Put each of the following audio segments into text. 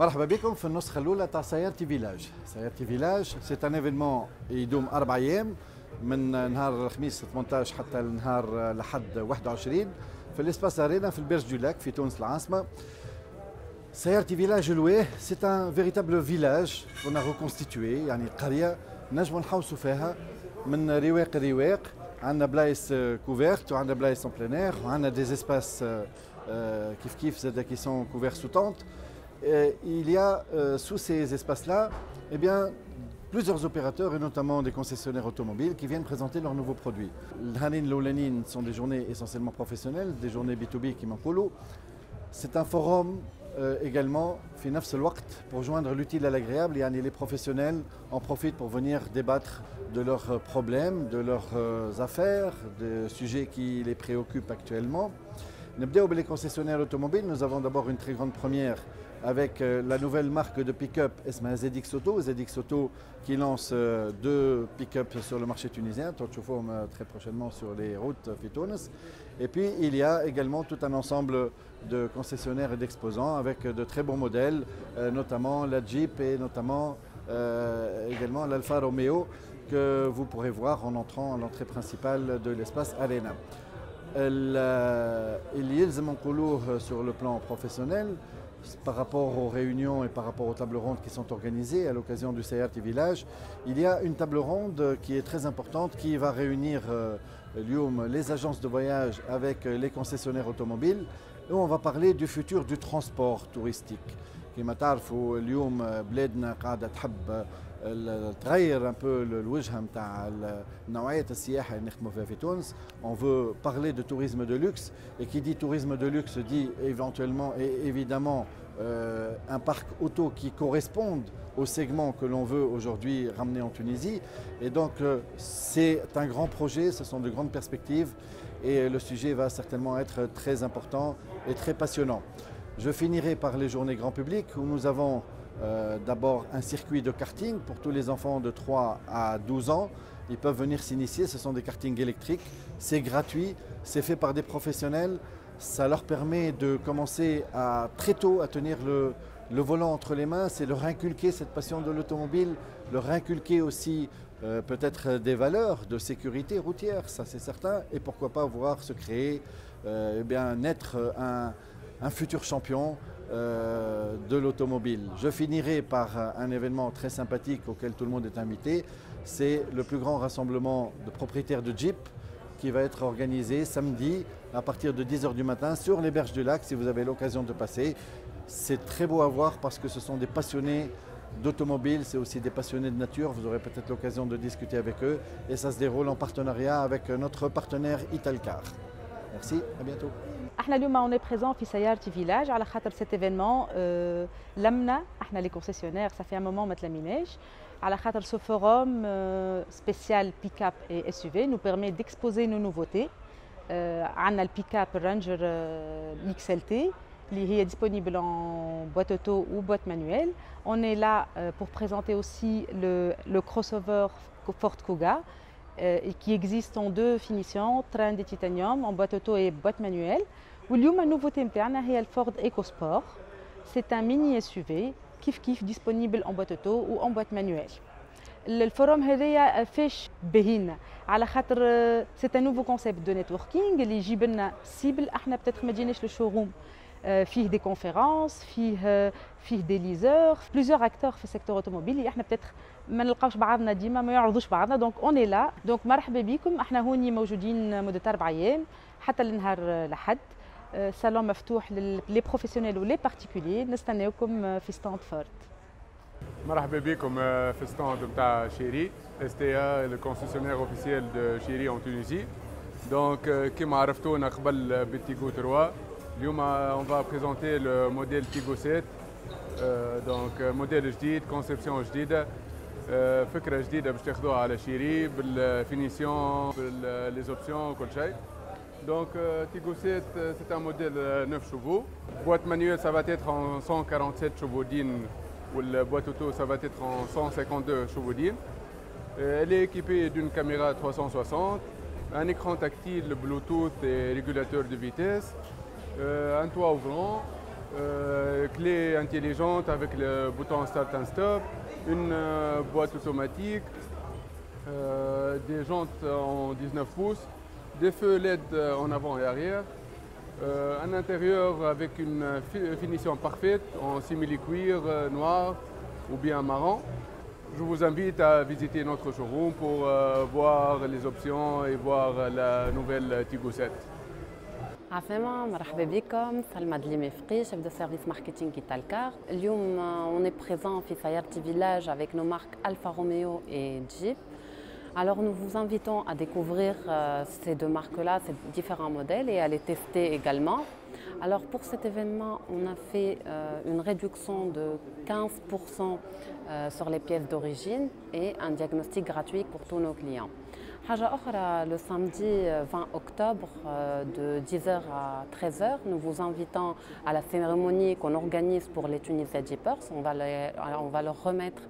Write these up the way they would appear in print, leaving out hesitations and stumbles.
مرحبا بكم في النسخة الأولى تاع سيارتي فيلاج. سيارتي فيلاج سي ان ايفينمون يدوم 4 أيام من نهار الخميس 18 حتى النهار لحد 21 في الاسباس ارينا في البرج دو لاك في تونس العاصمة. سيارتي فيلاج لويه سي ان فيريتابل فيلاج اون ريكونستيتوي، يعني قرية نجموا نحوسوا فيها من رواق لرواق. عندنا بلايص كوفيرت وعندنا بلايص اون بلان اير وعندنا دي اسباس كيف زاد كي سون كوفير سو تونت. Il y a sous ces espaces-là plusieurs opérateurs et notamment des concessionnaires automobiles qui viennent présenter leurs nouveaux produits. Les Loulanin sont des journées essentiellement professionnelles, des journées B2B qui m'encolent. C'est un forum également pour joindre l'utile à l'agréable. Les professionnels en profitent pour venir débattre de leurs problèmes, de leurs affaires, des sujets qui les préoccupent actuellement. Les concessionnaires automobiles, nous avons d'abord une très grande première avec la nouvelle marque de pick-up ZX Auto. ZX Auto qui lance 2 pick-up sur le marché tunisien, très prochainement sur les routes Fitounes. Et puis il y a également tout un ensemble de concessionnaires et d'exposants avec de très bons modèles, notamment la Jeep et notamment également l'Alfa Romeo que vous pourrez voir en entrant à l'entrée principale de l'espace Arena. Il y a sur le plan professionnel par rapport aux réunions et par rapport aux tables rondes qui sont organisées à l'occasion du Sayarti Village. Il y a une table ronde qui est très importante qui va réunir les agences de voyage avec les concessionnaires automobiles et on va parler du futur du transport touristique. كما تعرفوا اليوم بلادنا قاعدة تحب تغير un peu الوجهة نتاع نوعية السياحة اللي نخدموا فيها في تونس. On veut parler de tourisme de luxe et qui dit tourisme de luxe dit éventuellement et évidemment un parc auto qui corresponde au segment que l'on veut aujourd'hui ramener en Tunisie. Et donc c'est un grand projet, ce sont de grandes perspectives et le sujet va certainement être très important et très passionnant. Je finirai par les journées grand public où nous avons d'abord un circuit de karting pour tous les enfants de 3 à 12 ans. Ils peuvent venir s'initier, ce sont des kartings électriques, c'est gratuit, c'est fait par des professionnels. Ça leur permet de commencer très tôt à tenir le volant entre les mains, c'est leur inculquer cette passion de l'automobile, leur inculquer aussi peut-être des valeurs de sécurité routière, ça c'est certain, et pourquoi pas voir se créer, naître un futur champion de l'automobile. Je finirai par un événement très sympathique auquel tout le monde est invité. C'est le plus grand rassemblement de propriétaires de Jeep qui va être organisé samedi à partir de 10 h du matin sur les berges du lac si vous avez l'occasion de passer. C'est très beau à voir parce que ce sont des passionnés d'automobile, c'est aussi des passionnés de nature. Vous aurez peut-être l'occasion de discuter avec eux et ça se déroule en partenariat avec notre partenaire Italcar. Merci, à bientôt. احنا اليوم on est présent في سيارتي فيلاج على خاطر cet événement لمنا احنا لي كونسيسيونير ça fait un moment ما تلميناش على خاطر ce forum spécial pick-up et SUV nous permet d'exposer nos nouveautés. عندنا البيك-up الرانجر XLT اللي هي disponible en boîte auto ou boîte manuelle. On est là pour présenter aussi le crossover Ford Kuga qui existe en 2 finitions, train de titanium en boîte auto et boîte manuelle. واليوم النوفوتي نتاعنا هي الفورد ايكو سبور. C'est un mini SUV كيف disponible en boîte auto ou en boîte manuelle. الفوروم هذايا فاش باهينا على خاطر c'est un nouveau concept de networking اللي يجيب لنا سيبل احنا بتاتر ما جيناش للشوروم. فيه دي كونفيرونس فيه دي ليزور بليزيور اكتور في السيكتور اوتوموبيلي احنا بتاتر ما نلقاوش بعضنا ديما ما يعرضوش بعضنا دونك اوني لا دونك مرحبا بكم. احنا هوني موجودين مده 4 ايام حتى لنهار الاحد. صالون مفتوح للي بروفيسيونيل ولي بارتيكولي. نستناوكم في ستاند فورد. مرحبا بكم في ستاند نتاع شيري STA le concessionnaire officiel de Chéri en Tunisie. Donc كما عرفتونا قبل بالتيغو 3 اليوم on va présenter le modèle Tigo 7 donc موديل جديد كونسيبسيون جديده فكره جديده باش تاخذوها على شيري بالفينيسيون بالليزوبسيون كل شيء. Donc Tigo 7 c'est un modèle 9 chevaux. Boîte manuelle ça va être en 147 chevaux d'ine ou la boîte auto ça va être en 152 chevaux d'ine. Elle est équipée d'une caméra 360, un écran tactile Bluetooth et régulateur de vitesse, un toit ouvrant, clé intelligente avec le bouton Start and Stop, une boîte automatique, des jantes en 19 pouces, des feux LED en avant et arrière, un intérieur avec une finition parfaite en simili-cuir noir ou bien marron. Je vous invite à visiter notre showroom pour voir les options et voir la nouvelle Tigo 7. عسلامة مرحبا بكم سلمى دليمي فقي chef de service marketing Italcar. اليوم on est présent في Sayarti Village avec nos marques Alfa Romeo et Jeep. Alors nous vous invitons à découvrir ces deux marques-là, ces différents modèles et à les tester également. Alors pour cet événement, on a fait une réduction de 15% sur les pièces d'origine et un diagnostic gratuit pour tous nos clients. حاجة أخرى, le samedi 20 octobre de 10h à 13h, nous vous invitons à la cérémonie qu'on organise pour les Tunisia Jeepers. On va leur remettre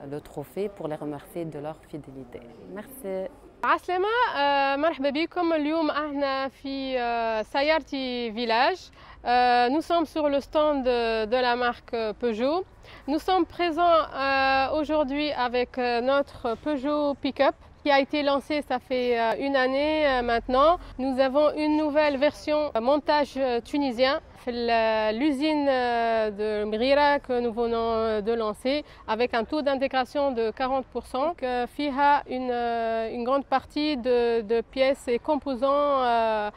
le trophée pour les remercier de leur fidélité. Merci. عسلامة مرحبا بكم. اليوم احنا في سيارتي فيلاج. Nous sommes sur le stand de la marque Peugeot. Nous sommes présents aujourd'hui avec notre Peugeot Pick-up qui a été lancé, ça fait une année maintenant. Nous avons une nouvelle version montage tunisien, l'usine de Mrira que nous venons de lancer avec un taux d'intégration de 40%. FIHA une grande partie de pièces et composants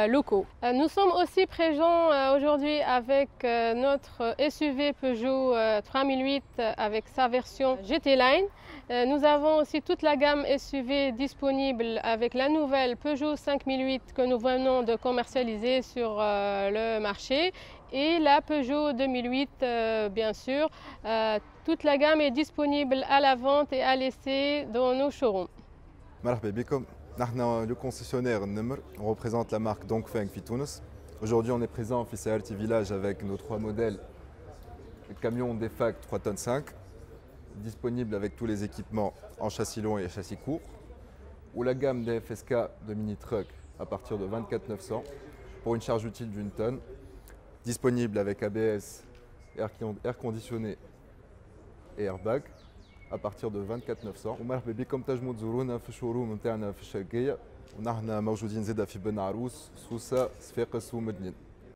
locaux. Nous sommes aussi présents aujourd'hui avec notre SUV Peugeot 3008 avec sa version GT Line. Nous avons aussi toute la gamme SUV disponible avec la nouvelle Peugeot 5008 que nous venons de commercialiser sur le marché et la Peugeot 2008 bien sûr. Toute la gamme est disponible à la vente et à l'essai dans nos showrooms. مرحبا بكم. نحن le concessionnaire Nimr, on représente la marque Dongfeng في Tunis. Aujourd'hui on est présent في Sayarti Village avec nos trois modèles. Le camion DEFAC 3 tonnes 5, disponible avec tous les équipements en châssis long et châssis court, ou la gamme des FSK de mini truck à partir de 24 900 pour une charge utile d'une tonne, disponible avec ABS, air conditionné et airbag à partir de 24 900. ومرحبا بكم تنجموا تزورونا في الشوروم نتاعنا في الشرقية ونحن موجودين زاده في بن عروس سوسة صفاقس ومدنين.